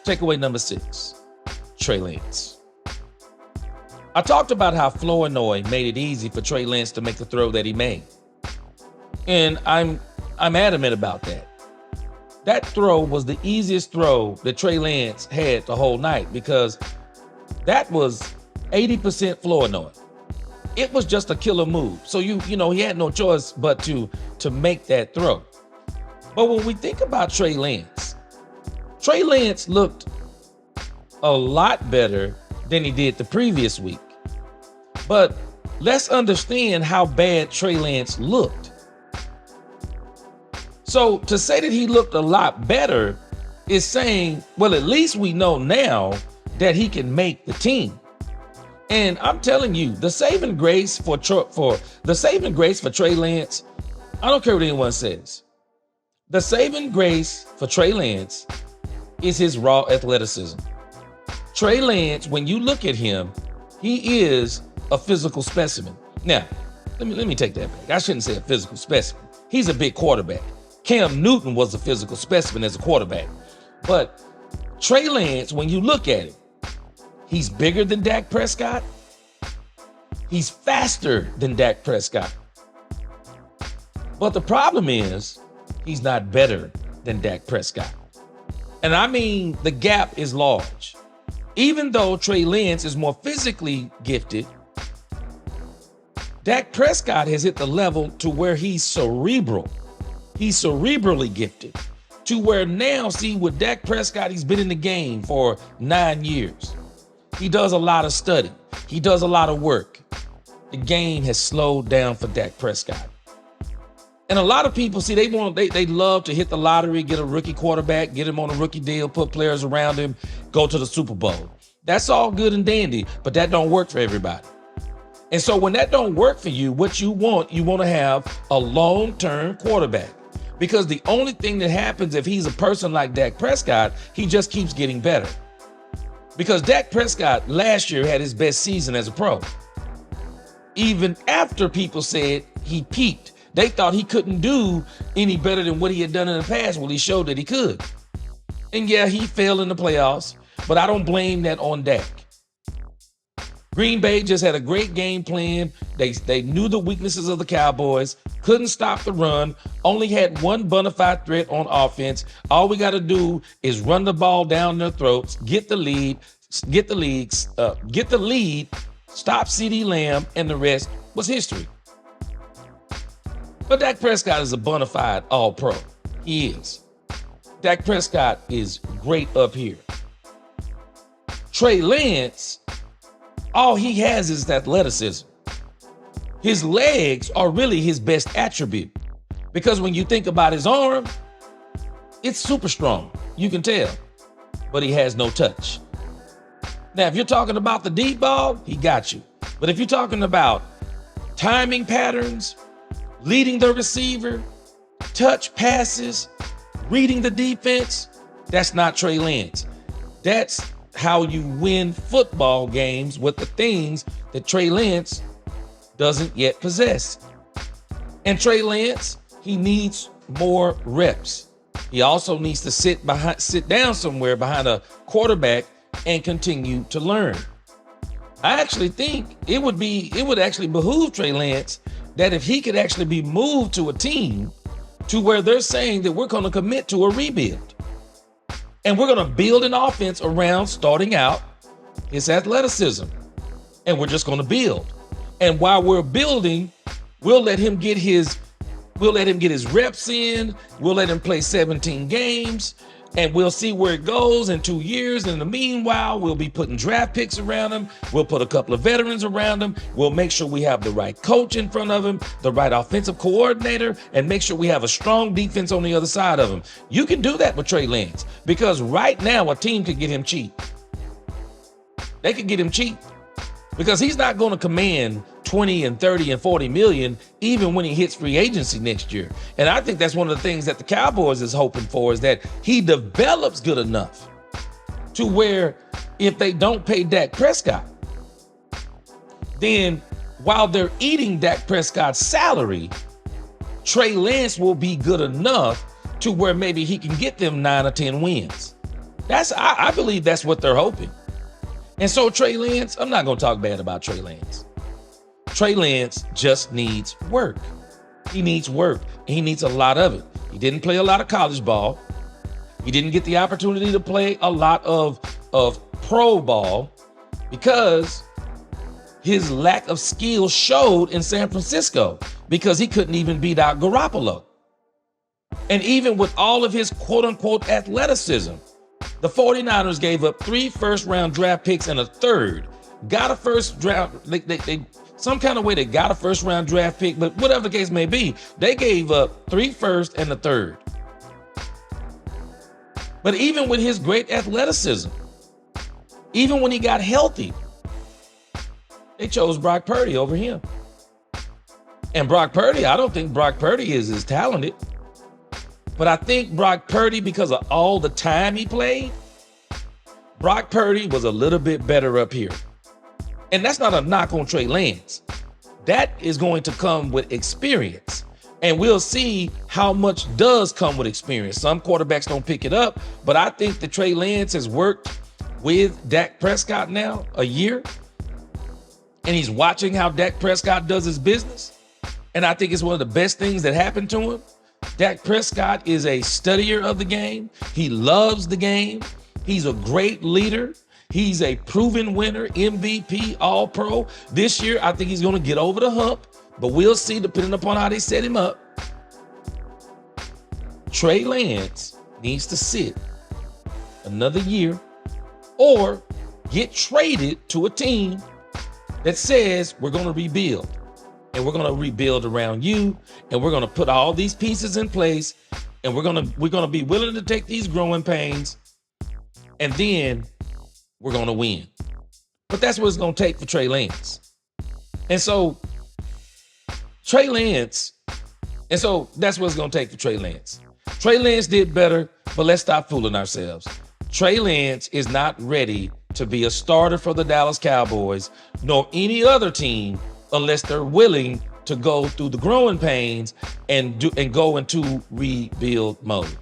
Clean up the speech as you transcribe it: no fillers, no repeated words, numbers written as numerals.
Takeaway number 6, Trey Lance. I talked about how Flournoy made it easy for Trey Lance to make the throw that he made. And I'm adamant about that. That throw was the easiest throw that Trey Lance had the whole night because that was 80% Flournoy. It was just a killer move. So he had no choice but to make that throw. But when we think about Trey Lance looked a lot better than he did the previous week. But let's understand how bad Trey Lance looked. So to say that he looked a lot better is saying, well, at least we know now that he can make the team. And I'm telling you, the saving grace for Trey Lance, I don't care what anyone says. The saving grace for Trey Lance is his raw athleticism. Trey Lance, when you look at him, he is a physical specimen. Now, let me take that back. I shouldn't say a physical specimen. He's a big quarterback. Cam Newton was a physical specimen as a quarterback. But Trey Lance, when you look at him, he's bigger than Dak Prescott. He's faster than Dak Prescott. But the problem is, he's not better than Dak Prescott. And I mean, the gap is large. Even though Trey Lance is more physically gifted, Dak Prescott has hit the level to where he's cerebral. He's cerebrally gifted. To where now, see, with Dak Prescott, he's been in the game for 9 years. He does a lot of study. He does a lot of work. The game has slowed down for Dak Prescott. And a lot of people, see, they love to hit the lottery, get a rookie quarterback, get him on a rookie deal, put players around him, go to the Super Bowl. That's all good and dandy, but that don't work for everybody. And so when that don't work for you, what you want to have a long-term quarterback. Because the only thing that happens if he's a person like Dak Prescott, he just keeps getting better. Because Dak Prescott last year had his best season as a pro. Even after people said he peaked, they thought he couldn't do any better than what he had done in the past. Well, he showed that he could. And yeah, he failed in the playoffs, but I don't blame that on Dak. Green Bay just had a great game plan. They knew the weaknesses of the Cowboys, couldn't stop the run, only had one bona fide threat on offense. All we got to do is run the ball down their throats, get the lead, stop CeeDee Lamb, and the rest was history. But Dak Prescott is a bona fide all-pro. He is. Dak Prescott is great up here. Trey Lance, all he has is athleticism. His legs are really his best attribute because when you think about his arm, it's super strong. You can tell, but he has no touch. Now, if you're talking about the deep ball, he got you. But if you're talking about timing patterns, leading the receiver, touch passes, reading the defense, that's not Trey Lance. That's how you win football games with the things that Trey Lance doesn't yet possess. And Trey Lance, he needs more reps. He also needs to sit down somewhere behind a quarterback and continue to learn. I actually think it would actually behoove Trey Lance that if he could actually be moved to a team to where they're saying that we're going to commit to a rebuild. And we're going to build an offense around starting out his athleticism. And we're just going to build. And while we're building, we'll let him get his reps in. We'll let him play 17 games. And we'll see where it goes in 2 years. And in the meanwhile, we'll be putting draft picks around him. We'll put a couple of veterans around him. We'll make sure we have the right coach in front of him, the right offensive coordinator, and make sure we have a strong defense on the other side of him. You can do that with Trey Lance because right now a team could get him cheap. They could get him cheap because he's not going to command 20 and 30 and 40 million even when he hits free agency next year. And I think that's one of the things that the Cowboys is hoping for is that he develops good enough to where if they don't pay Dak Prescott, then while they're eating Dak Prescott's salary, Trey Lance will be good enough to where maybe he can get them 9 or 10 wins. I believe that's what they're hoping. And so Trey Lance, I'm not going to talk bad about Trey Lance. Trey Lance just needs work. He needs work, and he needs a lot of it. He didn't play a lot of college ball. He didn't get the opportunity to play a lot of pro ball because his lack of skill showed in San Francisco because he couldn't even beat out Garoppolo. And even with all of his quote-unquote athleticism, the 49ers gave up 3 first-round draft picks and a third. Got a first draft, they some kind of way they got a first-round draft pick, but whatever the case may be, they gave up 3 first and a third. But even with his great athleticism, even when he got healthy, they chose Brock Purdy over him. And Brock Purdy, I don't think Brock Purdy is as talented. But I think Brock Purdy, because of all the time he played, Brock Purdy was a little bit better up here. And that's not a knock on Trey Lance. That is going to come with experience. And we'll see how much does come with experience. Some quarterbacks don't pick it up, but I think that Trey Lance has worked with Dak Prescott now a year. And he's watching how Dak Prescott does his business. And I think it's one of the best things that happened to him. Dak Prescott is a studier of the game. He loves the game. He's a great leader. He's a proven winner, MVP, All-Pro. This year, I think he's going to get over the hump, but we'll see depending upon how they set him up. Trey Lance needs to sit another year or get traded to a team that says we're going to rebuild. And we're going to rebuild around you, and we're going to put all these pieces in place, and we're going to be willing to take these growing pains, and then we're going to win. But that's what it's going to take for Trey Lance. And so that's what it's going to take for Trey Lance. Trey Lance did better, but let's stop fooling ourselves. Trey Lance is not ready to be a starter for the Dallas Cowboys, nor any other team, unless they're willing to go through the growing pains and go into rebuild mode.